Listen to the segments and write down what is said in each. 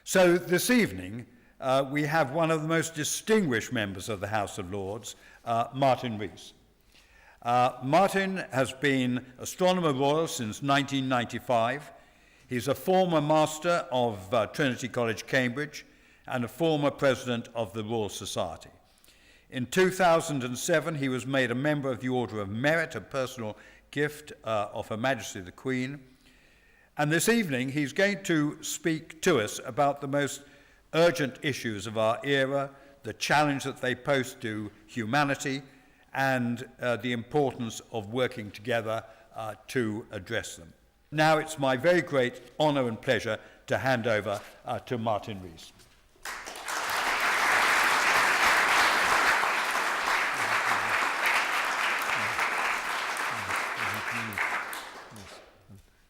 So this evening, we have one of the most distinguished members of the House of Lords, Martin Rees. Martin has been Astronomer Royal since 1995. He's a former Master of Trinity College, Cambridge, and a former President of the Royal Society. In 2007, he was made a member of the Order of Merit, a personal gift of Her Majesty the Queen. And this evening, he's going to speak to us about the most urgent issues of our era, the challenge that they pose to humanity, and the importance of working together to address them. Now it's my very great honour and pleasure to hand over to Martin Rees.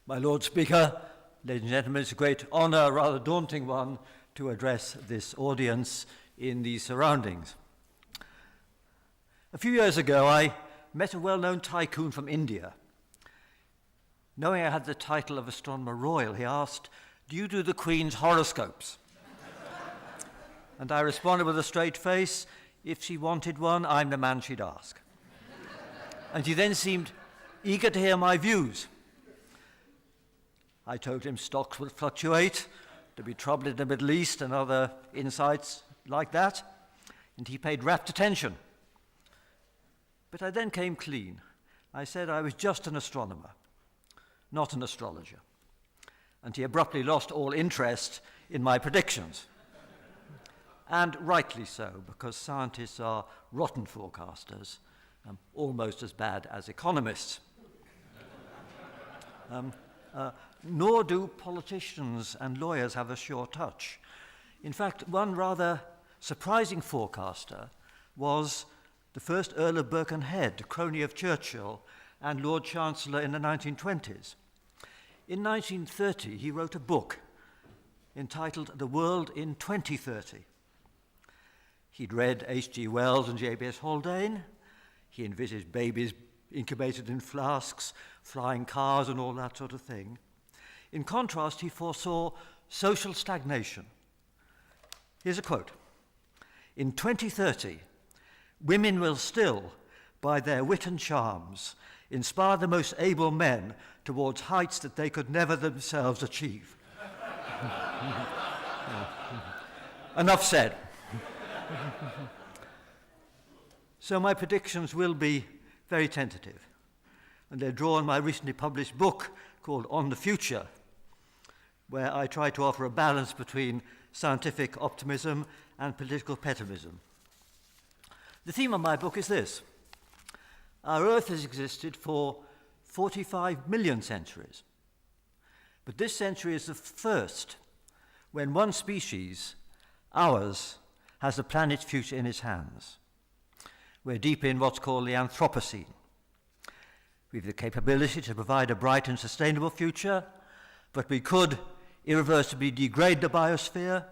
My Lord Speaker, ladies and gentlemen, it's a great honour, a rather daunting one, to address this audience in these surroundings. A few years ago, I met a well-known tycoon from India. Knowing I had the title of Astronomer Royal, he asked, "Do you do the Queen's horoscopes?" And I responded with a straight face, "If she wanted one, I'm the man she'd ask." And he then seemed eager to hear my views. I told him stocks would fluctuate, there'd be trouble in the Middle East and other insights like that, and he paid rapt attention. But I then came clean. I said I was just an astronomer, not an astrologer. And he abruptly lost all interest in my predictions. And rightly so, because scientists are rotten forecasters, almost as bad as economists. Nor do politicians and lawyers have a sure touch. In fact, one rather surprising forecaster was the first Earl of Birkenhead, crony of Churchill and Lord Chancellor in the 1920s. In 1930, he wrote a book entitled The World in 2030. He'd read H.G. Wells and J.B.S. Haldane. He envisaged babies incubated in flasks, flying cars and all that sort of thing. In contrast, he foresaw social stagnation. Here's a quote. "In 2030, women will still, by their wit and charms, inspire the most able men towards heights that they could never themselves achieve." Enough said. So my predictions will be very tentative, and they draw on my recently published book called On the Future, where I try to offer a balance between scientific optimism and political pessimism. The theme of my book is this: our Earth has existed for 45 million centuries, but this century is the first when one species, ours, has the planet's future in its hands. We're deep in what's called the Anthropocene. We've the capability to provide a bright and sustainable future, but we could irreversibly degrade the biosphere,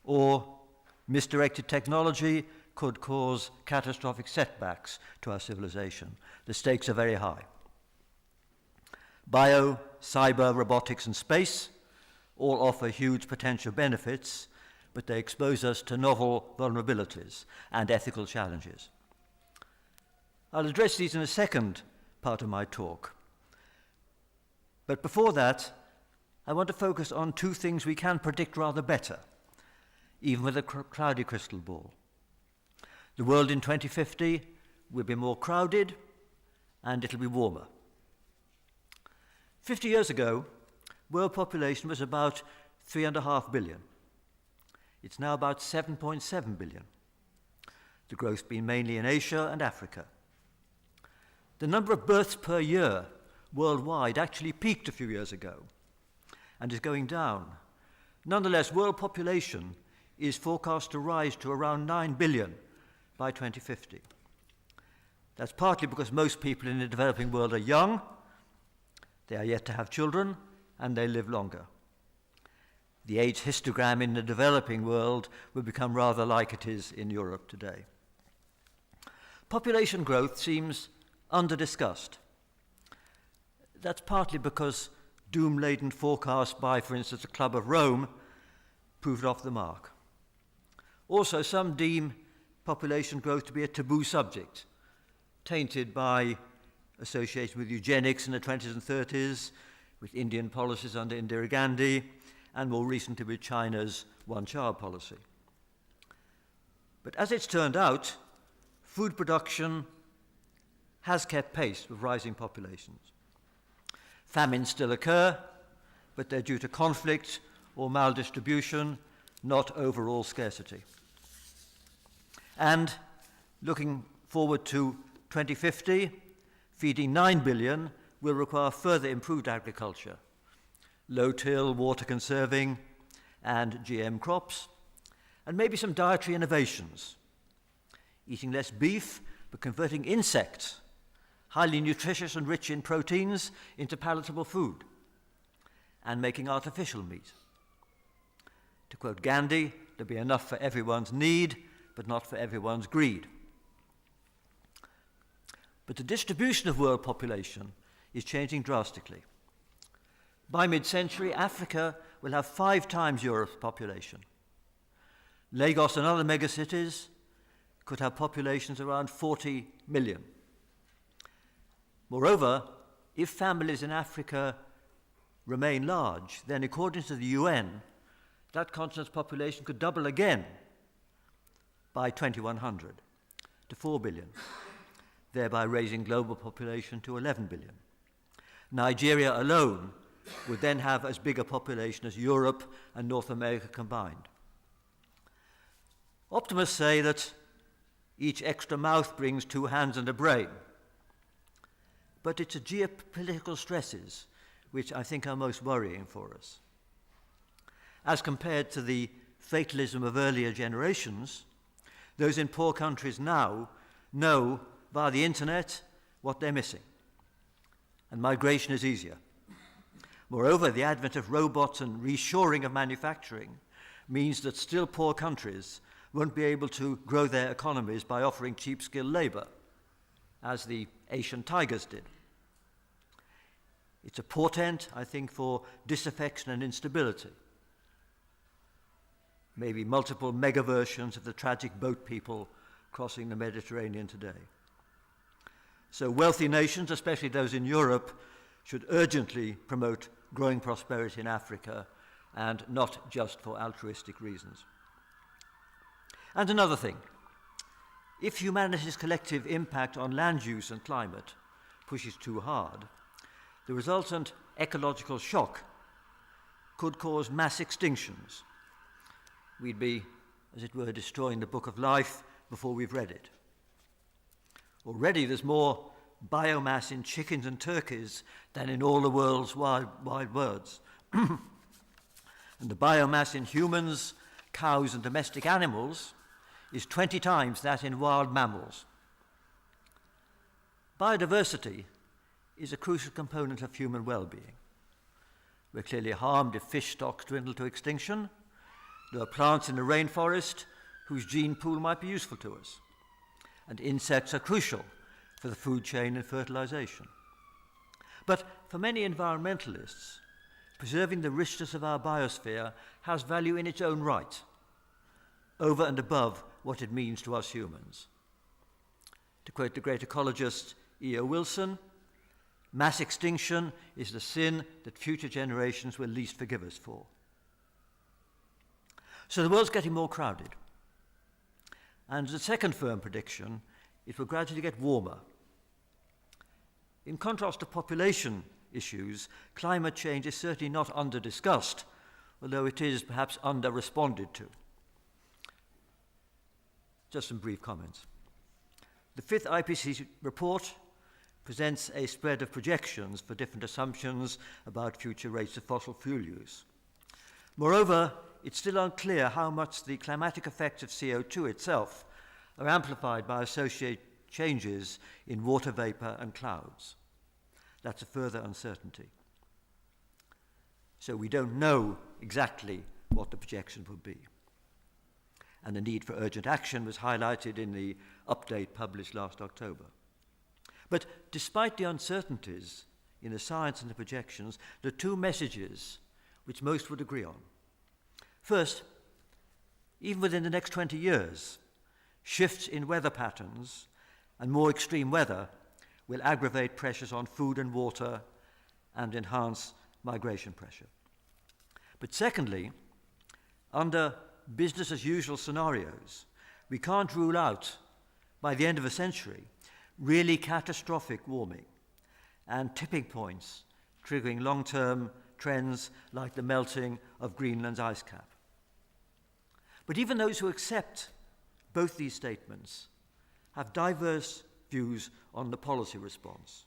or misdirected technology could cause catastrophic setbacks to our civilization. The stakes are very high. Bio, cyber, robotics, and space all offer huge potential benefits, but they expose us to novel vulnerabilities and ethical challenges. I'll address these in a second part of my talk. But before that, I want to focus on two things we can predict rather better, even with a cloudy crystal ball. The world in 2050 will be more crowded, and it'll be warmer. 50 years ago, world population was about 3.5 billion. It's now about 7.7 billion. The growth being mainly in Asia and Africa. The number of births per year worldwide actually peaked a few years ago and is going down. Nonetheless, world population is forecast to rise to around 9 billion by 2050. That's partly because most people in the developing world are young, they are yet to have children, and they live longer. The age histogram in the developing world will become rather like it is in Europe today. Population growth seems under-discussed. That's partly because doom-laden forecasts by, for instance, the Club of Rome proved off the mark. Also, some deem population growth to be a taboo subject, tainted by association with eugenics in the 20s and 30s, with Indian policies under Indira Gandhi, and more recently with China's one-child policy. But as it's turned out, food production has kept pace with rising populations. Famines still occur, but they're due to conflict or maldistribution, not overall scarcity. And looking forward to 2050, feeding 9 billion will require further improved agriculture, low-till, water conserving, and GM crops, and maybe some dietary innovations, eating less beef, but converting insects, highly nutritious and rich in proteins, into palatable food, and making artificial meat. To quote Gandhi, there'll be enough for everyone's need, but not for everyone's greed. But the distribution of world population is changing drastically. By mid-century, Africa will have 5 times Europe's population. Lagos and other megacities could have populations around 40 million. Moreover, if families in Africa remain large, then according to the UN, that continent's population could double again by 2100 to 4 billion, thereby raising global population to 11 billion. Nigeria alone would then have as big a population as Europe and North America combined. Optimists say that each extra mouth brings 2 hands and a brain. But it's the geopolitical stresses which I think are most worrying for us. As compared to the fatalism of earlier generations, those in poor countries now know via the internet what they're missing, and migration is easier. Moreover, the advent of robots and reshoring of manufacturing means that still poor countries won't be able to grow their economies by offering cheap skilled labor, as the Asian tigers did. It's a portent, I think, for disaffection and instability. Maybe multiple mega versions of the tragic boat people crossing the Mediterranean today. So wealthy nations, especially those in Europe, should urgently promote growing prosperity in Africa, and not just for altruistic reasons. And another thing, if humanity's collective impact on land use and climate pushes too hard, the resultant ecological shock could cause mass extinctions. We'd be, as it were, destroying the book of life before we've read it. Already there's more biomass in chickens and turkeys than in all the world's wide birds. And the biomass in humans, cows, and domestic animals is 20 times that in wild mammals. Biodiversity is a crucial component of human well-being. We're clearly harmed if fish stocks dwindle to extinction. There are plants in the rainforest whose gene pool might be useful to us. And insects are crucial for the food chain and fertilization. But for many environmentalists, preserving the richness of our biosphere has value in its own right, over and above what it means to us humans. To quote the great ecologist E.O. Wilson, mass extinction is the sin that future generations will least forgive us for. So the world's getting more crowded. And the second firm prediction, it will gradually get warmer. In contrast to population issues, climate change is certainly not under-discussed, although it is perhaps under-responded to. Just some brief comments. The 5th IPCC report presents a spread of projections for different assumptions about future rates of fossil fuel use. Moreover, it's still unclear how much the climatic effects of CO2 itself are amplified by associated changes in water vapor and clouds. That's a further uncertainty. So we don't know exactly what the projections would be. And the need for urgent action was highlighted in the update published last October. But despite the uncertainties in the science and the projections, there are 2 messages which most would agree on. First, even within the next 20 years, shifts in weather patterns and more extreme weather will aggravate pressures on food and water and enhance migration pressure. But secondly, under business as usual scenarios, we can't rule out, by the end of a century, really catastrophic warming and tipping points triggering long-term trends like the melting of Greenland's ice cap. But even those who accept both these statements have diverse views on the policy response.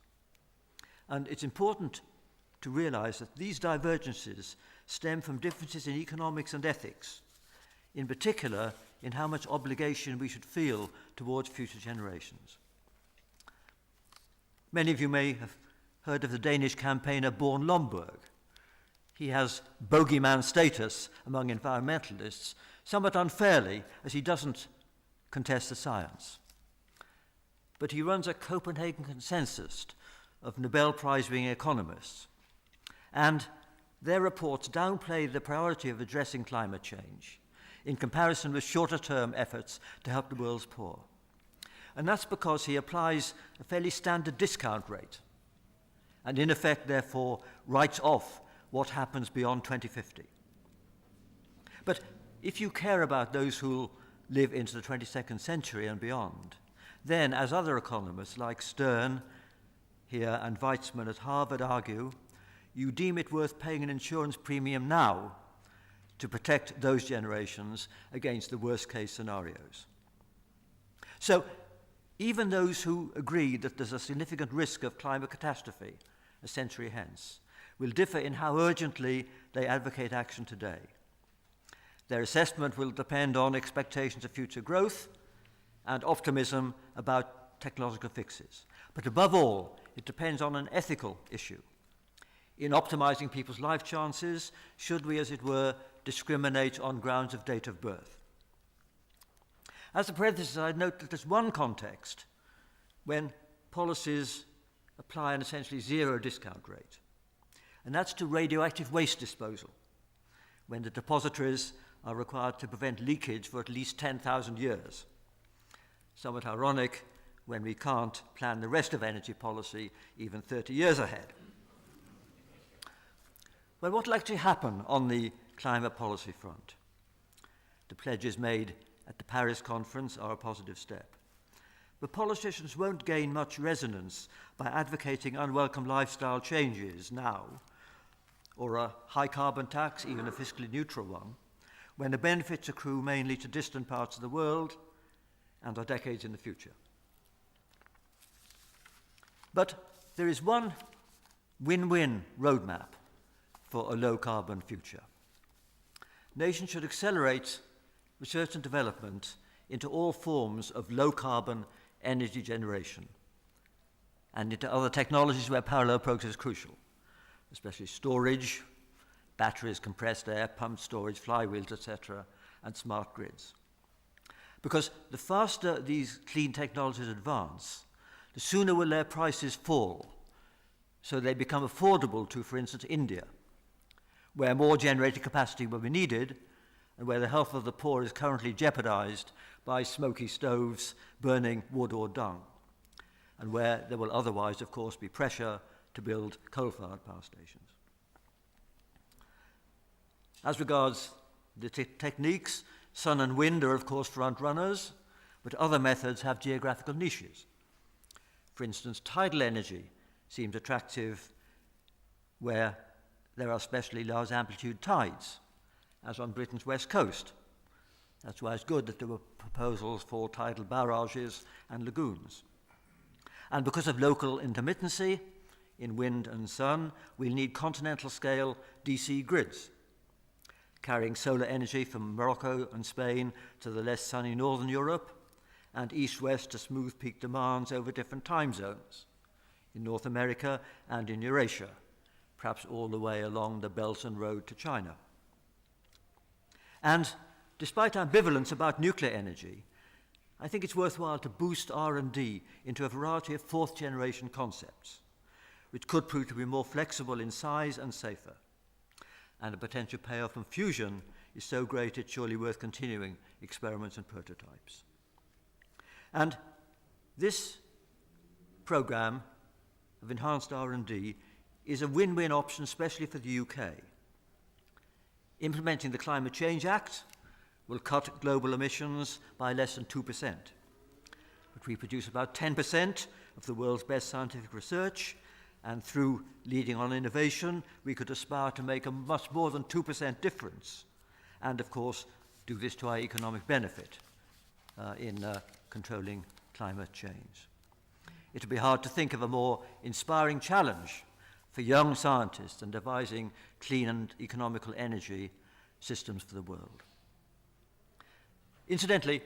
And it's important to realize that these divergences stem from differences in economics and ethics, in particular in how much obligation we should feel towards future generations. Many of you may have heard of the Danish campaigner Born Lomborg. He has bogeyman status among environmentalists, somewhat unfairly, as he doesn't contest the science. But he runs a Copenhagen consensus of Nobel Prize-winning economists, and their reports downplay the priority of addressing climate change in comparison with shorter-term efforts to help the world's poor. And that's because he applies a fairly standard discount rate, and in effect, therefore, writes off what happens beyond 2050. But if you care about those who live into the 22nd century and beyond, then, as other economists like Stern here and Weizmann at Harvard argue, you deem it worth paying an insurance premium now to protect those generations against the worst-case scenarios. So, even those who agree that there's a significant risk of climate catastrophe a century hence will differ in how urgently they advocate action today. Their assessment will depend on expectations of future growth and optimism about technological fixes. But above all, it depends on an ethical issue. In optimizing people's life chances, should we, as it were, discriminate on grounds of date of birth? As a parenthesis, I'd note that there's one context when policies apply an essentially zero discount rate, and that's to radioactive waste disposal, when the depositories are required to prevent leakage for at least 10,000 years. Somewhat ironic when we can't plan the rest of energy policy even 30 years ahead. Well, what will actually happen on the climate policy front? The pledges made at the Paris conference are a positive step. But politicians won't gain much resonance by advocating unwelcome lifestyle changes now, or a high carbon tax, even a fiscally neutral one, when the benefits accrue mainly to distant parts of the world and are decades in the future. But there is one win-win roadmap for a low-carbon future. Nations should accelerate research and development into all forms of low-carbon energy generation and into other technologies where parallel progress is crucial, especially storage, batteries, compressed air, pumped storage, flywheels, etc., and smart grids. Because the faster these clean technologies advance, the sooner will their prices fall, so they become affordable to, for instance, India, where more generating capacity will be needed and where the health of the poor is currently jeopardized by smoky stoves burning wood or dung, and where there will otherwise, of course, be pressure to build coal-fired power stations. As regards the techniques, sun and wind are, of course, front runners, but other methods have geographical niches. For instance, tidal energy seems attractive where there are especially large amplitude tides, as on Britain's west coast. That's why it's good that there were proposals for tidal barrages and lagoons. And because of local intermittency in wind and sun, we'll need continental-scale DC grids, carrying solar energy from Morocco and Spain to the less sunny northern Europe, and east-west to smooth peak demands over different time zones in North America and in Eurasia, perhaps all the way along the Belt and Road to China. And despite ambivalence about nuclear energy, I think it's worthwhile to boost R&D into a variety of fourth-generation concepts, which could prove to be more flexible in size and safer. And a potential payoff from fusion is so great it's surely worth continuing experiments and prototypes. And this program of enhanced R&D is a win-win option, especially for the UK. Implementing the Climate Change Act will cut global emissions by less than 2%. But we produce about 10% of the world's best scientific research, and through leading on innovation, we could aspire to make a much more than 2% difference, and of course, do this to our economic benefit in controlling climate change. It would be hard to think of a more inspiring challenge for young scientists than devising clean and economical energy systems for the world. Incidentally,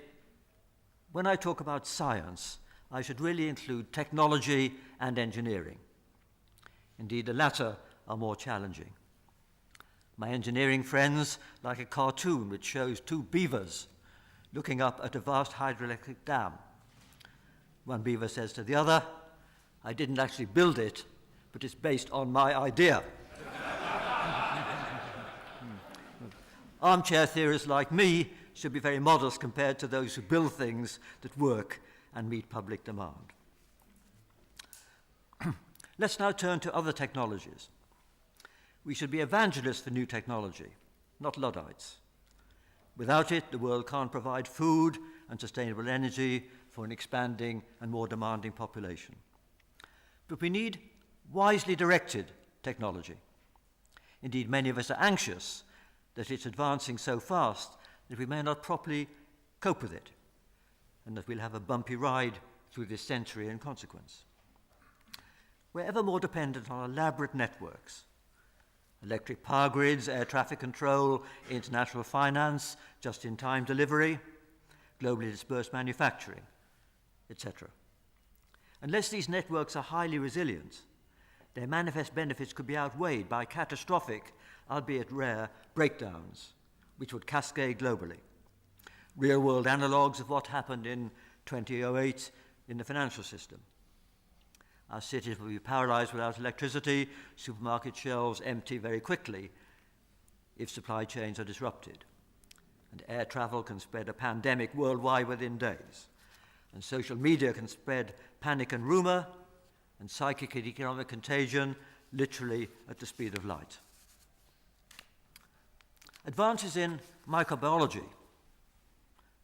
when I talk about science, I should really include technology and engineering. Indeed, the latter are more challenging. My engineering friends like a cartoon which shows two beavers looking up at a vast hydroelectric dam. One beaver says to the other, "I didn't actually build it, but it's based on my idea." Armchair theorists like me should be very modest compared to those who build things that work and meet public demand. Let's now turn to other technologies. We should be evangelists for new technology, not Luddites. Without it, the world can't provide food and sustainable energy for an expanding and more demanding population. But we need wisely directed technology. Indeed, many of us are anxious that it's advancing so fast that we may not properly cope with it, and that we'll have a bumpy ride through this century in consequence. We're ever more dependent on elaborate networks, electric power grids, air traffic control, international finance, just-in-time delivery, globally dispersed manufacturing, etc. Unless these networks are highly resilient, their manifest benefits could be outweighed by catastrophic, albeit rare, breakdowns, which would cascade globally. Real-world analogues of what happened in 2008 in the financial system. Our cities will be paralyzed without electricity, supermarket shelves empty very quickly if supply chains are disrupted. And air travel can spread a pandemic worldwide within days. And social media can spread panic and rumor, and psychic and economic contagion literally at the speed of light. Advances in microbiology,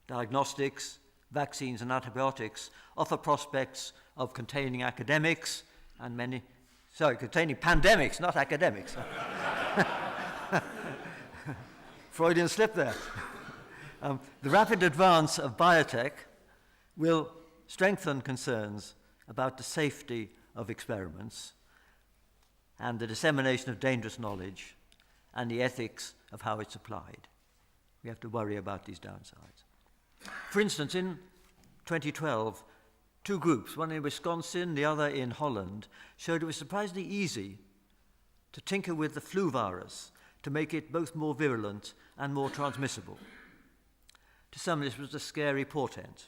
diagnostics, vaccines and antibiotics offer prospects of containing pandemics, not academics. Freudian slip there. The rapid advance of biotech will strengthen concerns about the safety of experiments and the dissemination of dangerous knowledge and the ethics of how it's applied. We have to worry about these downsides. For instance, in 2012, two groups, one in Wisconsin, the other in Holland, showed it was surprisingly easy to tinker with the flu virus to make it both more virulent and more transmissible. To some, this was a scary portent.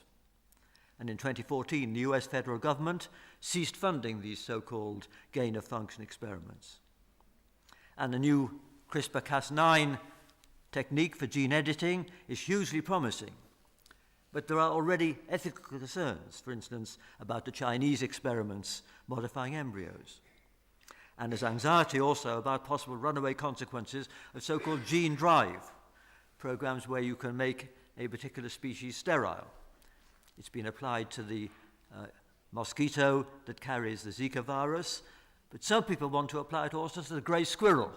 And in 2014, the US federal government ceased funding these so-called gain-of-function experiments. And the new CRISPR-Cas9 technique for gene editing is hugely promising. But there are already ethical concerns, for instance, about the Chinese experiments modifying embryos. And there's anxiety also about possible runaway consequences of so-called gene drive, programs where you can make a particular species sterile. It's been applied to the mosquito that carries the Zika virus, but some people want to apply it also to the grey squirrel,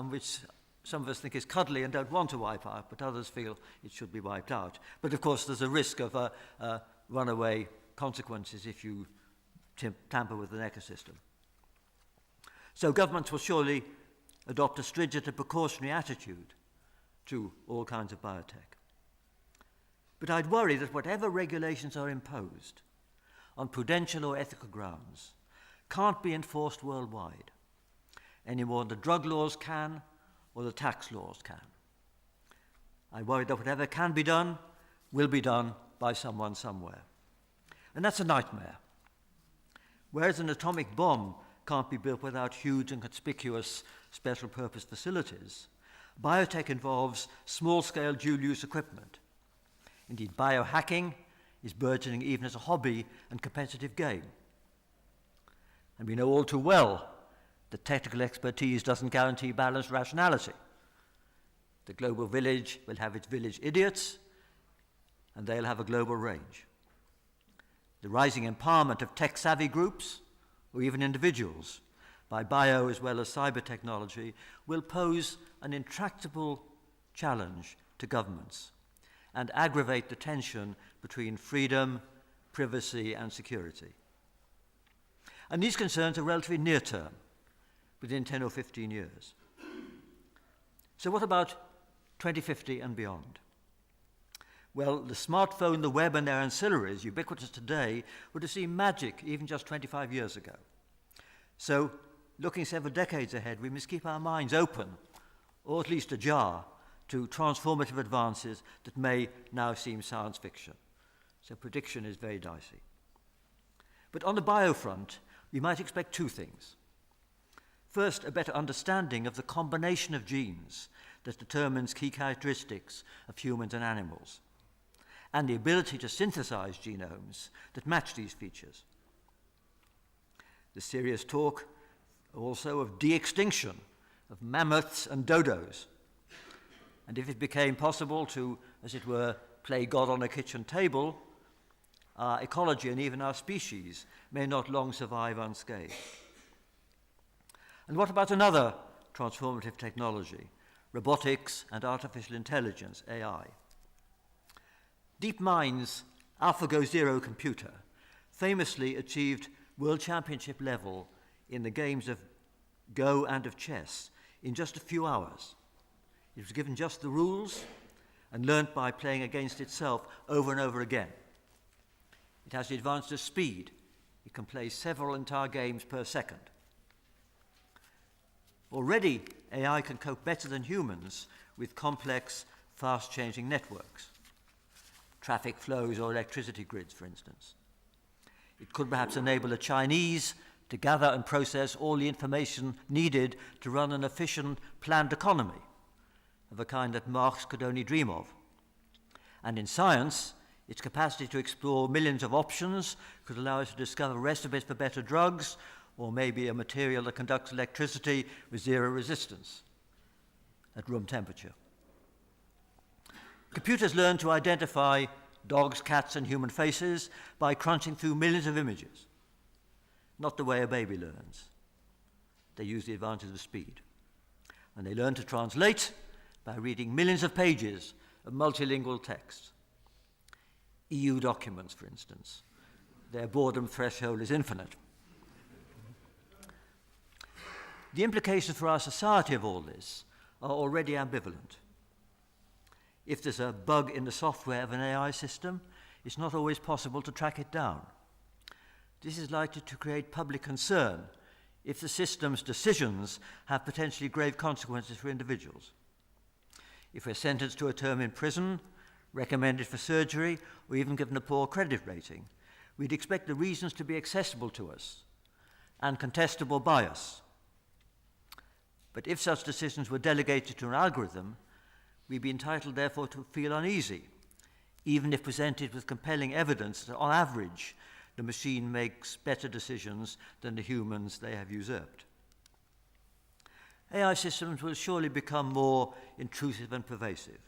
which some of us think is cuddly and don't want to wipe out, but others feel it should be wiped out. But of course, there's a risk of runaway consequences if you tamper with an ecosystem. So governments will surely adopt a stringent and precautionary attitude to all kinds of biotech. But I'd worry that whatever regulations are imposed on prudential or ethical grounds can't be enforced worldwide, any more than the drug laws can or the tax laws can. I worry that whatever can be done will be done by someone somewhere. And that's a nightmare. Whereas an atomic bomb can't be built without huge and conspicuous special purpose facilities, Biotech involves small-scale dual-use equipment. Indeed, biohacking is burgeoning even as a hobby and competitive game. And we know all too well that technical expertise doesn't guarantee balanced rationality. The global village will have its village idiots, and they'll have a global range. The rising empowerment of tech-savvy groups, or even individuals, by bio as well as cyber technology, will pose an intractable challenge to governments and aggravate the tension between freedom, privacy, and security. And these concerns are relatively near term, within 10 or 15 years. So what about 2050 and beyond? Well, the smartphone, the web, and their ancillaries, ubiquitous today, would have seemed magic even just 25 years ago. So, looking several decades ahead, we must keep our minds open, or at least ajar, to transformative advances that may now seem science fiction. So prediction is very dicey. But on the bio front, we might expect two things. First, a better understanding of the combination of genes that determines key characteristics of humans and animals, and the ability to synthesize genomes that match these features. The serious talk also of de-extinction of mammoths and dodos. And if it became possible to, as it were, play God on a kitchen table, our ecology and even our species may not long survive unscathed. And what about another transformative technology, robotics and artificial intelligence, AI? DeepMind's AlphaGo Zero computer famously achieved world championship level in the games of Go and of chess in just a few hours. It was given just the rules and learnt by playing against itself over and over again. It has the advantage of speed. It can play several entire games per second. Already, AI can cope better than humans with complex, fast-changing networks. Traffic flows or electricity grids, for instance. It could perhaps enable the Chinese to gather and process all the information needed to run an efficient, planned economy of a kind that Marx could only dream of. And in science, its capacity to explore millions of options could allow us to discover recipes for better drugs, or maybe a material that conducts electricity with zero resistance at room temperature. Computers learn to identify dogs, cats, and human faces by crunching through millions of images. Not the way a baby learns. They use the advantage of speed. And they learn to translate by reading millions of pages of multilingual text. EU documents, for instance. Their boredom threshold is infinite. The implications for our society of all this are already ambivalent. If there's a bug in the software of an AI system, it's not always possible to track it down. This is likely to create public concern if the system's decisions have potentially grave consequences for individuals. If we're sentenced to a term in prison, recommended for surgery, or even given a poor credit rating, we'd expect the reasons to be accessible to us and contestable by us. But if such decisions were delegated to an algorithm, we'd be entitled, therefore, to feel uneasy, even if presented with compelling evidence that, on average, the machine makes better decisions than the humans they have usurped. AI systems will surely become more intrusive and pervasive.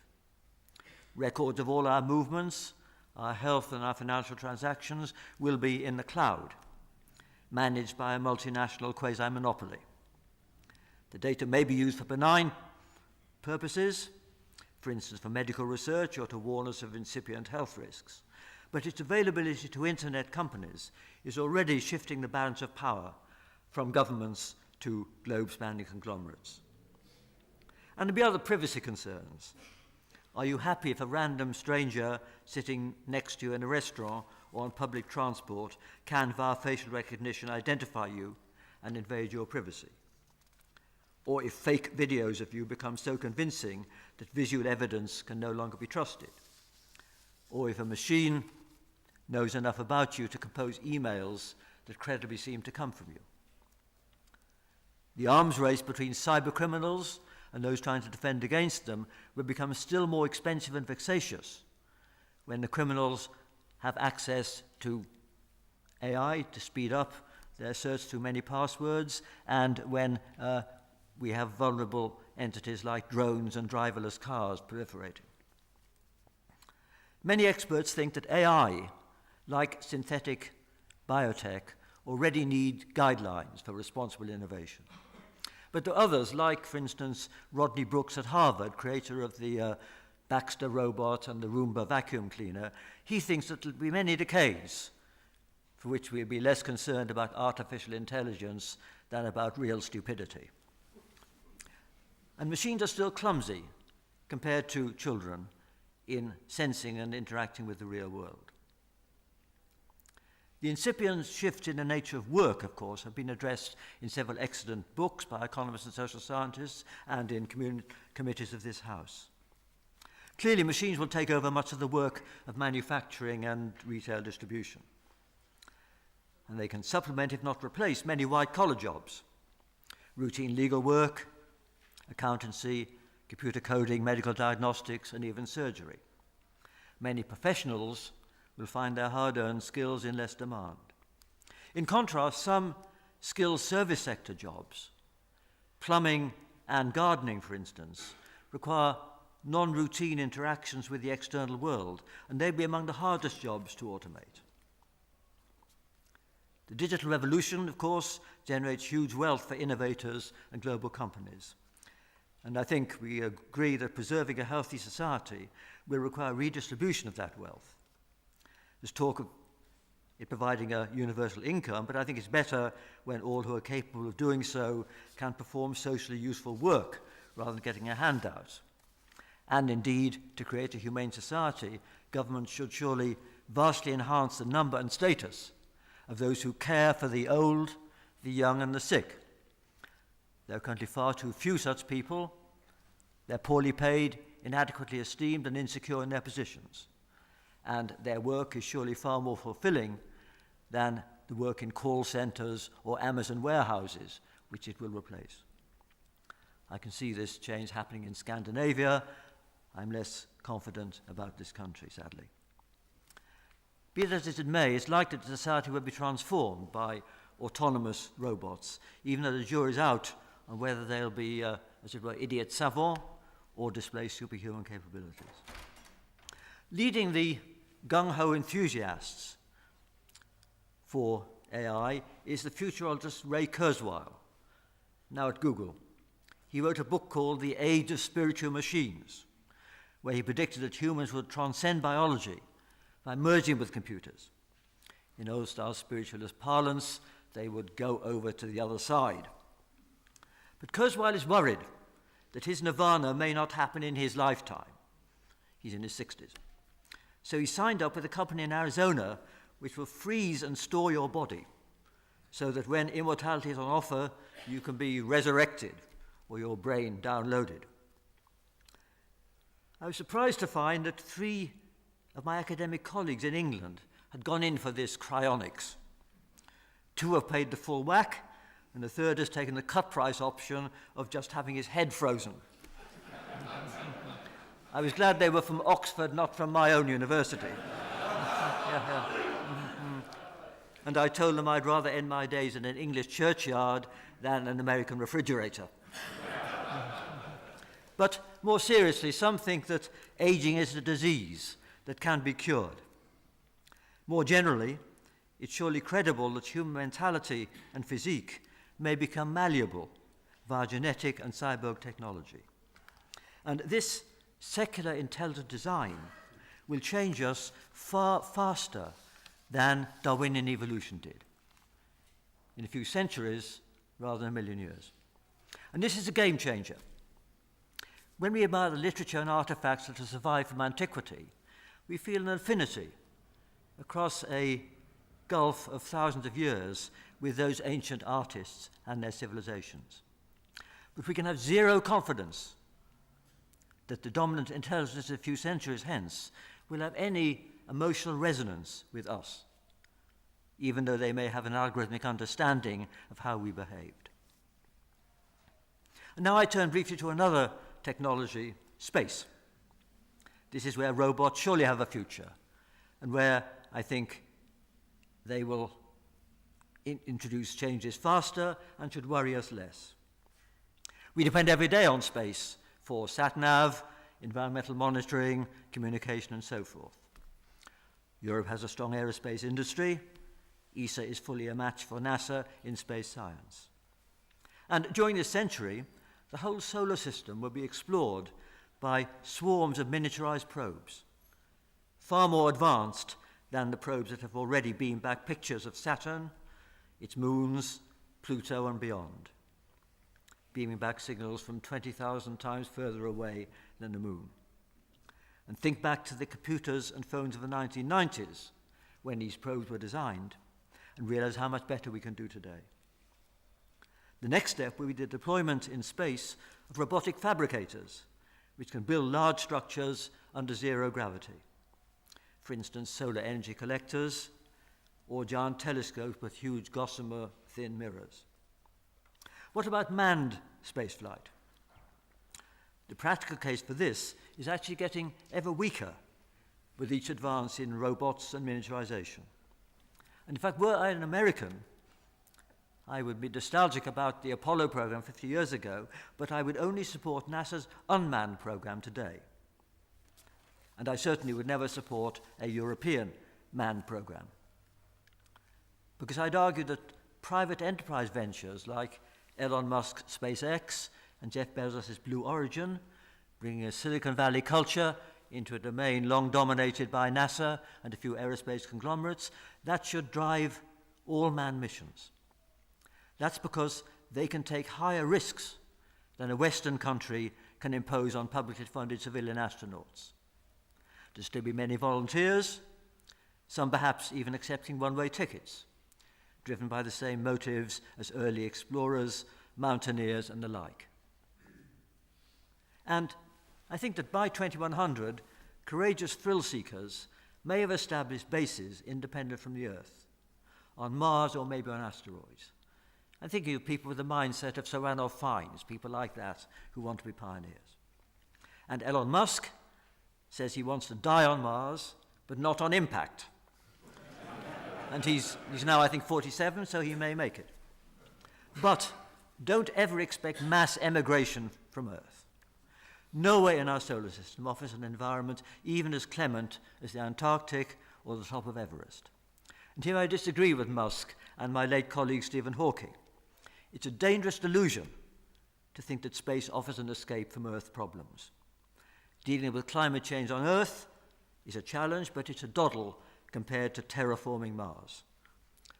Records of all our movements, our health and our financial transactions will be in the cloud, managed by a multinational quasi-monopoly. The data may be used for benign purposes, for instance for medical research or to warn us of incipient health risks, but its availability to internet companies is already shifting the balance of power from governments to globe-spanning conglomerates. And there'll be other privacy concerns. Are you happy if a random stranger sitting next to you in a restaurant or on public transport can, via facial recognition, identify you and invade your privacy? Or if fake videos of you become so convincing that visual evidence can no longer be trusted? Or if a machine knows enough about you to compose emails that credibly seem to come from you? The arms race between cybercriminals and those trying to defend against them will become still more expensive and vexatious when the criminals have access to AI to speed up their search through many passwords, and when we have vulnerable entities like drones and driverless cars proliferating. Many experts think that AI, like synthetic biotech, already need guidelines for responsible innovation. But there are others, like, for instance, Rodney Brooks at Harvard, creator of the Baxter robot and the Roomba vacuum cleaner. He thinks that it will be many decades for which we'll be less concerned about artificial intelligence than about real stupidity. And machines are still clumsy compared to children in sensing and interacting with the real world. The incipient shifts in the nature of work, of course, have been addressed in several excellent books by economists and social scientists and in committees of this House. Clearly, machines will take over much of the work of manufacturing and retail distribution. And they can supplement, if not replace, many white-collar jobs. Routine legal work, accountancy, computer coding, medical diagnostics, and even surgery. Many professionals will find their hard-earned skills in less demand. In contrast, some skilled service sector jobs, plumbing and gardening, for instance, require non-routine interactions with the external world, and they'd be among the hardest jobs to automate. The digital revolution, of course, generates huge wealth for innovators and global companies. And I think we agree that preserving a healthy society will require redistribution of that wealth. There's talk of it providing a universal income, but I think it's better when all who are capable of doing so can perform socially useful work rather than getting a handout. And indeed, to create a humane society, government should surely vastly enhance the number and status of those who care for the old, the young, and the sick. There are currently far too few such people. They're poorly paid, inadequately esteemed, and insecure in their positions. And their work is surely far more fulfilling than the work in call centers or Amazon warehouses, which it will replace. I can see this change happening in Scandinavia. I'm less confident about this country, sadly. Be that as it may, it's likely that society will be transformed by autonomous robots, even though the jury's out on whether they'll be, as it were, idiot savants or display superhuman capabilities. Leading the gung-ho enthusiasts for AI is the futurologist Ray Kurzweil, now at Google. He wrote a book called The Age of Spiritual Machines, where he predicted that humans would transcend biology by merging with computers. In old-style spiritualist parlance, they would go over to the other side. But Kurzweil is worried that his nirvana may not happen in his lifetime. He's in his 60s. So he signed up with a company in Arizona which will freeze and store your body so that when immortality is on offer, you can be resurrected or your brain downloaded. I was surprised to find that 3 of my academic colleagues in England had gone in for this cryonics. 2 have paid the full whack, and the 3rd has taken the cut price option of just having his head frozen. I was glad they were from Oxford, not from my own university. And I told them I'd rather end my days in an English churchyard than an American refrigerator. But more seriously, some think that aging is a disease that can be cured. More generally, it's surely credible that human mentality and physique may become malleable via genetic and cyborg technology. And this secular intelligent design will change us far faster than Darwinian evolution did, in a few centuries rather than a million years. And this is a game changer. When we admire the literature and artifacts that have survived from antiquity, we feel an affinity across a gulf of thousands of years with those ancient artists and their civilizations. But we can have zero confidence that the dominant intelligence a few centuries hence will have any emotional resonance with us, even though they may have an algorithmic understanding of how we behaved. And now I turn briefly to another technology, space. This is where robots surely have a future, and where I think they will introduce changes faster and should worry us less. We depend every day on space for sat-nav, environmental monitoring, communication, and so forth. Europe has a strong aerospace industry. ESA is fully a match for NASA in space science. And during this century, the whole solar system will be explored by swarms of miniaturized probes, far more advanced than the probes that have already beamed back pictures of Saturn, its moons, Pluto, and beyond, beaming back signals from 20,000 times further away than the moon. And think back to the computers and phones of the 1990s, when these probes were designed, and realize how much better we can do today. The next step will be the deployment in space of robotic fabricators, which can build large structures under zero gravity. For instance, solar energy collectors or giant telescopes with huge gossamer thin mirrors. What about manned spaceflight? The practical case for this is actually getting ever weaker with each advance in robots and miniaturization. And in fact, were I an American, I would be nostalgic about the Apollo program 50 years ago, but I would only support NASA's unmanned program today. And I certainly would never support a European manned program. Because I'd argue that private enterprise ventures like Elon Musk's SpaceX and Jeff Bezos' Blue Origin, bringing a Silicon Valley culture into a domain long dominated by NASA and a few aerospace conglomerates, that should drive all manned missions. That's because they can take higher risks than a Western country can impose on publicly funded civilian astronauts. There'll still be many volunteers, some perhaps even accepting one-way tickets, driven by the same motives as early explorers, mountaineers, and the like. And I think that by 2100, courageous thrill-seekers may have established bases independent from the Earth, on Mars or maybe on asteroids. I'm thinking of people with the mindset of Sir Ranulph Fiennes, people like that who want to be pioneers. And Elon Musk says he wants to die on Mars, but not on impact. And he's now, I think, 47, so he may make it. But don't ever expect mass emigration from Earth. Nowhere in our solar system offers an environment even as clement as the Antarctic or the top of Everest. And here I disagree with Musk and my late colleague Stephen Hawking. It's a dangerous delusion to think that space offers an escape from Earth problems. Dealing with climate change on Earth is a challenge, but it's a doddle compared to terraforming Mars.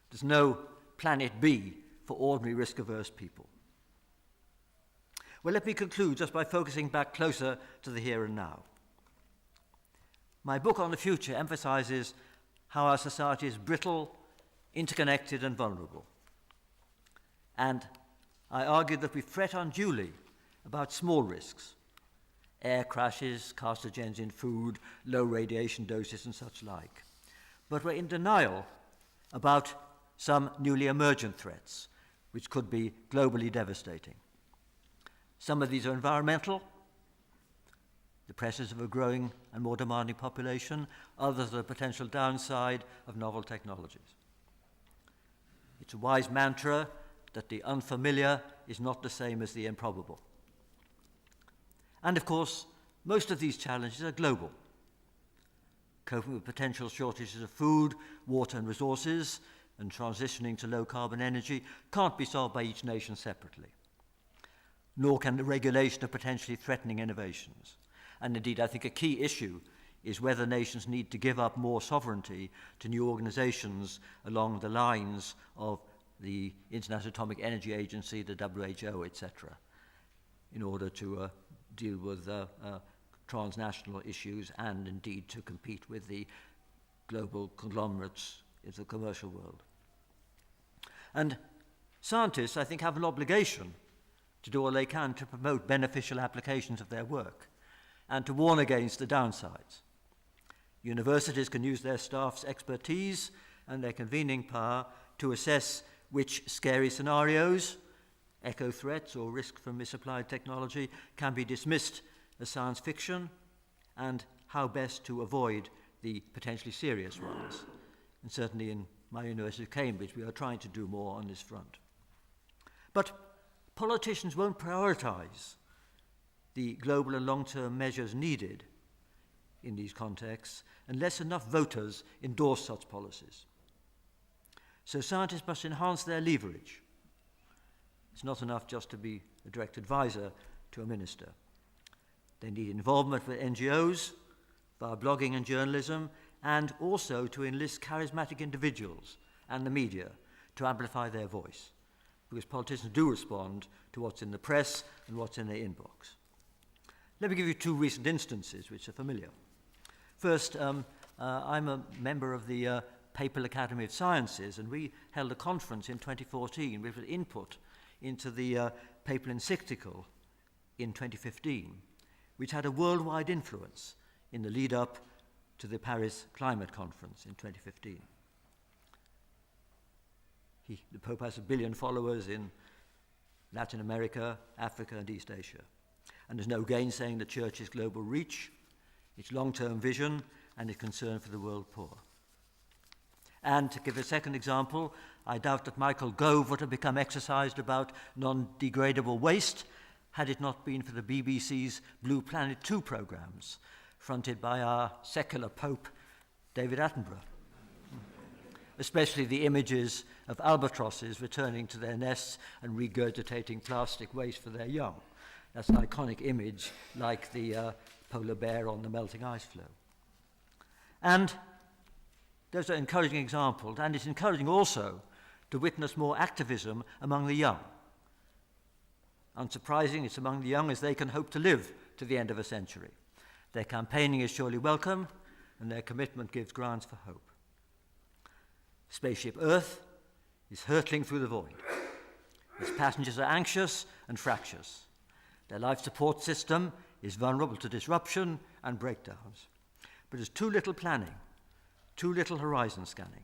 There's no planet B for ordinary risk-averse people. Well, let me conclude just by focusing back closer to the here and now. My book on the future emphasizes how our society is brittle, interconnected, and vulnerable. And I argue that we fret unduly about small risks, air crashes, carcinogens in food, low radiation doses, and such like. But we're in denial about some newly emergent threats, which could be globally devastating. Some of these are environmental, the pressures of a growing and more demanding population. Others are the potential downside of novel technologies. It's a wise mantra that the unfamiliar is not the same as the improbable. And of course, most of these challenges are global. Coping with potential shortages of food, water, and resources, and transitioning to low-carbon energy can't be solved by each nation separately. Nor can the regulation of potentially threatening innovations. And indeed, I think a key issue is whether nations need to give up more sovereignty to new organizations along the lines of the International Atomic Energy Agency, the WHO, etc., in order to deal with transnational issues and indeed to compete with the global conglomerates in the commercial world. And scientists, I think, have an obligation to do all they can to promote beneficial applications of their work and to warn against the downsides. Universities can use their staff's expertise and their convening power to assess which scary scenarios eco threats or risk from misapplied technology can be dismissed as science fiction, and how best to avoid the potentially serious ones. And certainly in my University of Cambridge, we are trying to do more on this front. But politicians won't prioritize the global and long-term measures needed in these contexts unless enough voters endorse such policies. So scientists must enhance their leverage. It's not enough just to be a direct advisor to a minister. They need involvement with NGOs, via blogging and journalism, and also to enlist charismatic individuals and the media to amplify their voice, because politicians do respond to what's in the press and what's in their inbox. Let me give you two recent instances which are familiar. First, I'm a member of the Papal Academy of Sciences, and we held a conference in 2014 with input into the papal encyclical in 2015, which had a worldwide influence in the lead-up to the Paris Climate Conference in 2015. The Pope has 1 billion followers in Latin America, Africa, and East Asia. And there's no gainsaying the Church's global reach, its long-term vision, and its concern for the world poor. And to give a second example, I doubt that Michael Gove would have become exercised about non-degradable waste had it not been for the BBC's Blue Planet 2 programs, fronted by our secular Pope, David Attenborough. Especially the images of albatrosses returning to their nests and regurgitating plastic waste for their young. That's an iconic image, like the polar bear on the melting ice floe. And those are encouraging examples, and it's encouraging also to witness more activism among the young. Unsurprising, it's among the young as they can hope to live to the end of a century. Their campaigning is surely welcome, and their commitment gives grounds for hope. Spaceship Earth is hurtling through the void. Its passengers are anxious and fractious. Their life support system is vulnerable to disruption and breakdowns. But there's too little planning, too little horizon scanning.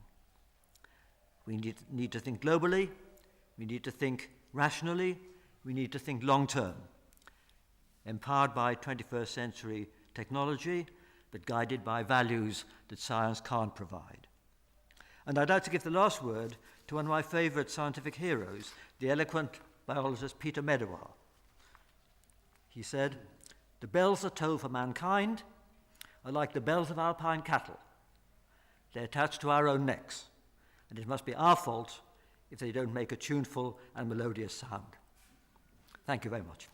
We need to think globally, we need to think rationally, we need to think long-term, empowered by 21st century technology, but guided by values that science can't provide. And I'd like to give the last word to one of my favorite scientific heroes, the eloquent biologist Peter Medawar. He said, "The bells that toll for mankind are like the bells of alpine cattle. They're attached to our own necks, and it must be our fault if they don't make a tuneful and melodious sound." Thank you very much.